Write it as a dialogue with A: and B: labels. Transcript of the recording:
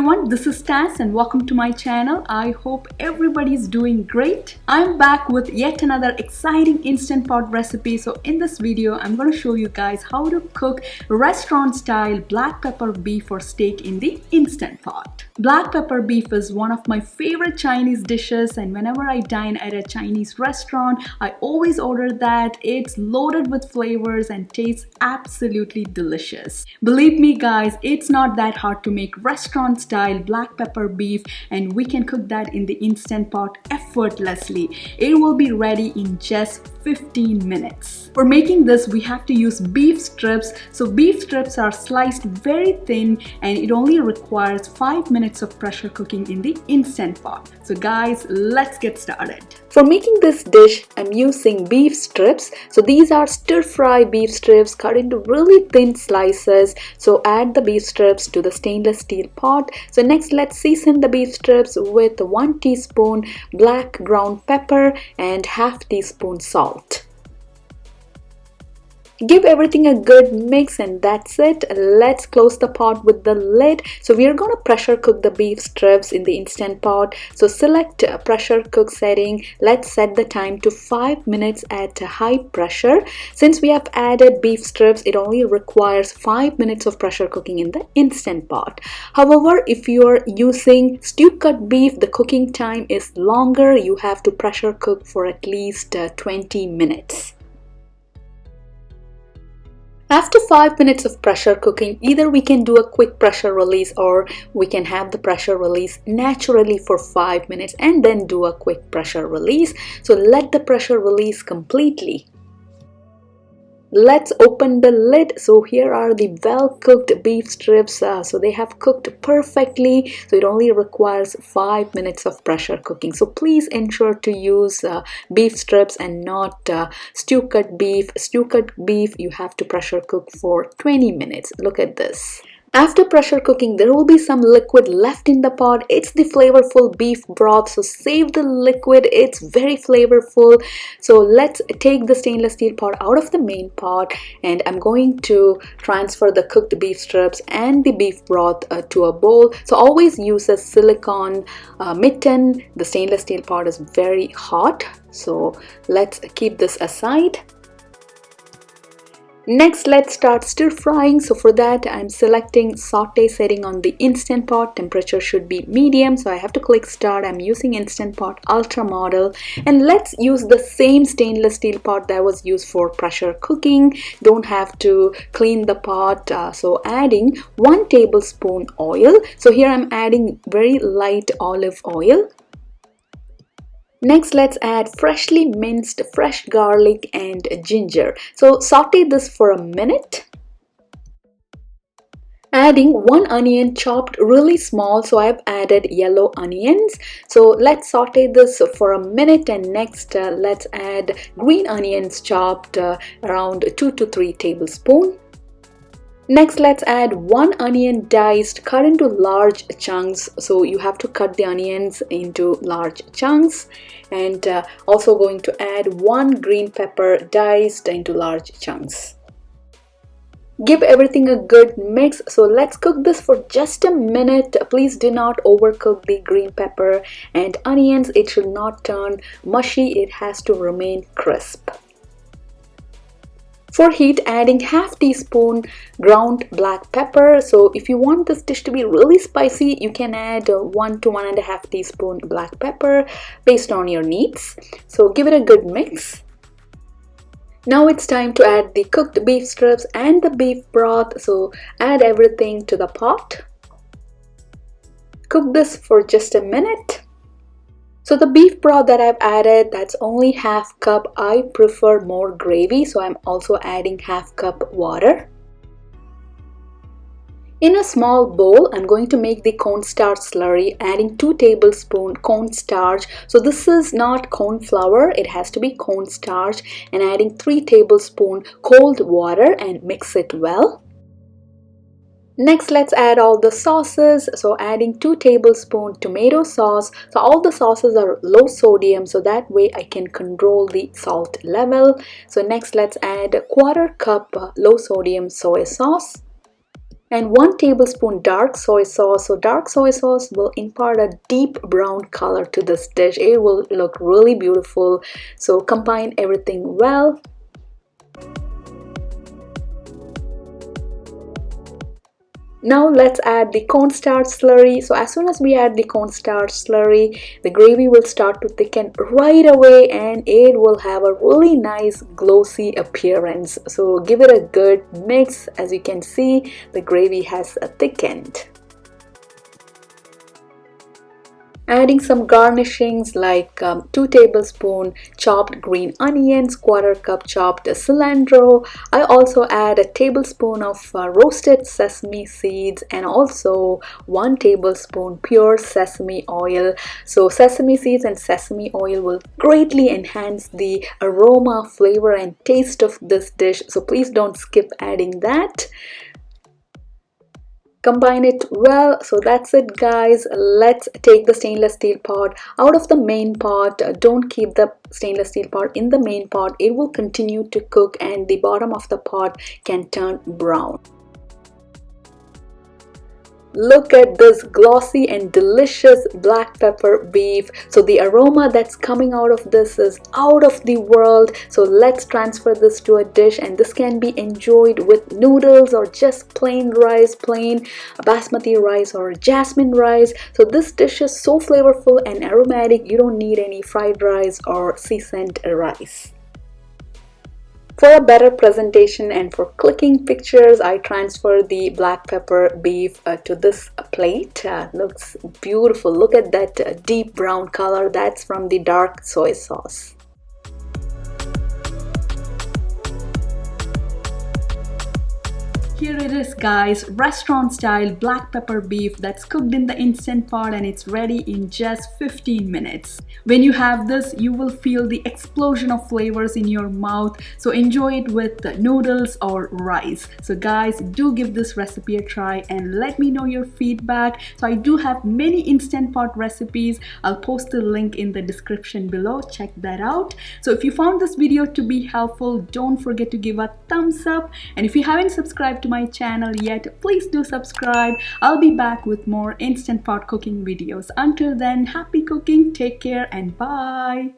A: everyone, this is Taz and welcome to my channel. I hope everybody's doing great. I'm back with yet another exciting Instant Pot recipe. So in this video, I'm going to show you guys how to cook restaurant style black pepper beef or steak in the Instant Pot. Black pepper beef is one of my favorite Chinese dishes, and whenever I dine at a Chinese restaurant, I always order that. It's loaded with flavors and tastes absolutely delicious. Believe me guys, it's not that hard to make restaurant style black pepper beef, and we can cook that in the Instant Pot effortlessly. It will be ready in just 15 minutes. For making this, we have to use beef strips. So beef strips are sliced very thin and it only requires 5 minutes of pressure cooking in the Instant Pot. So guys, let's get started. For making this dish, I'm using beef strips. So these are stir-fry beef strips cut into really thin slices. So add the beef strips to the stainless steel pot. So next, let's season the beef strips with 1 teaspoon black ground pepper and half teaspoon salt. Give everything a good mix and that's it. Let's close the pot with the lid. So we are going to pressure cook the beef strips in the Instant Pot. So select pressure cook setting. Let's set the time to 5 minutes at high pressure. Since we have added beef strips, it only requires 5 minutes of pressure cooking in the Instant Pot. However, if you are using stew cut beef, the cooking time is longer. You have to pressure cook for at least 20 minutes. After 5 minutes of pressure cooking, either we can do a quick pressure release or we can have the pressure release naturally for 5 minutes and then do a quick pressure release. So let the pressure release completely. Let's open the lid. So here are the well-cooked beef strips. So they have cooked perfectly. So it only requires 5 minutes of pressure cooking. So please ensure to use beef strips and not stew cut beef. Stew cut beef, you have to pressure cook for 20 minutes. Look at this. After pressure cooking, there will be some liquid left in the pot. It's the flavorful beef broth, so save the liquid. It's very flavorful. So let's take the stainless steel pot out of the main pot, and I'm going to transfer the cooked beef strips and the beef broth to a bowl. So always use a silicone mitten. The stainless steel pot is very hot, so let's keep this aside. Next, let's start stir frying. So for that, I'm selecting saute setting on the Instant Pot. Temperature should be medium, so I have to click start. I'm using Instant Pot Ultra model, and let's use the same stainless steel pot that was used for pressure cooking. Don't have to clean the pot. So adding 1 tablespoon oil. So here I'm adding very light olive oil. Next, let's add freshly minced fresh garlic and ginger. So saute this for a minute. Adding 1 onion chopped really small, so I've added yellow onions. So let's saute this for a minute, and next let's add green onions chopped around 2 to 3 tablespoons. Next, let's add 1 onion diced, cut into large chunks. So you have to cut the onions into large chunks. And also going to add 1 green pepper diced into large chunks. Give everything a good mix. So let's cook this for just a minute. Please do not overcook the green pepper and onions. It should not turn mushy. It has to remain crisp. For heat, adding half teaspoon ground black pepper. So if you want this dish to be really spicy, you can add 1 to 1.5 teaspoon black pepper based on your needs. So give it a good mix. Now it's time to add the cooked beef strips and the beef broth. So add everything to the pot. Cook this for just a minute. So the beef broth that I've added, that's only half cup. I prefer more gravy, so I'm also adding half cup water. In a small bowl, I'm going to make the cornstarch slurry, adding 2 tablespoons cornstarch. So this is not corn flour, it has to be cornstarch, and adding 3 tablespoons cold water and mix it well. Next, let's add all the sauces. So adding 2 tablespoons tomato sauce. So all the sauces are low sodium, so that way I can control the salt level. So next, let's add 1/4 cup low sodium soy sauce. and 1 tablespoon dark soy sauce. So dark soy sauce will impart a deep brown color to this dish. It will look really beautiful. So combine everything well. Now let's add the cornstarch slurry. So as soon as we add the cornstarch slurry, the gravy will start to thicken right away and it will have a really nice glossy appearance. So give it a good mix. As you can see, the gravy has thickened. Adding some garnishings like 2 tablespoons chopped green onions, 1/4 cup chopped cilantro. I also add a tablespoon of roasted sesame seeds and also 1 tablespoon pure sesame oil. So sesame seeds and sesame oil will greatly enhance the aroma, flavor and taste of this dish. So please don't skip adding that. Combine it well. So that's it, guys. Let's take the stainless steel pot out of the main pot. Don't keep the stainless steel pot in the main pot. It will continue to cook and the bottom of the pot can turn brown. Look at this glossy and delicious black pepper beef. So the aroma that's coming out of this is out of the world. So let's transfer this to a dish, and this can be enjoyed with noodles or just plain rice, plain basmati rice or jasmine rice. So this dish is so flavorful and aromatic, you don't need any fried rice or seasoned rice. For a better presentation and for clicking pictures, I transfer the black pepper beef to this plate. Looks beautiful. Look at that deep brown color. That's from the dark soy sauce. Here it is, guys, restaurant style black pepper beef that's cooked in the Instant Pot, and it's ready in just 15 minutes. When you have this, you will feel the explosion of flavors in your mouth. So enjoy it with noodles or rice. So guys, do give this recipe a try and let me know your feedback. So I do have many Instant Pot recipes. I'll post the link in the description below. Check that out. So if you found this video to be helpful, don't forget to give a thumbs up. And if you haven't subscribed to my channel yet, please do subscribe. I'll be back with more Instant Pot cooking videos. Until then, happy cooking, take care and bye.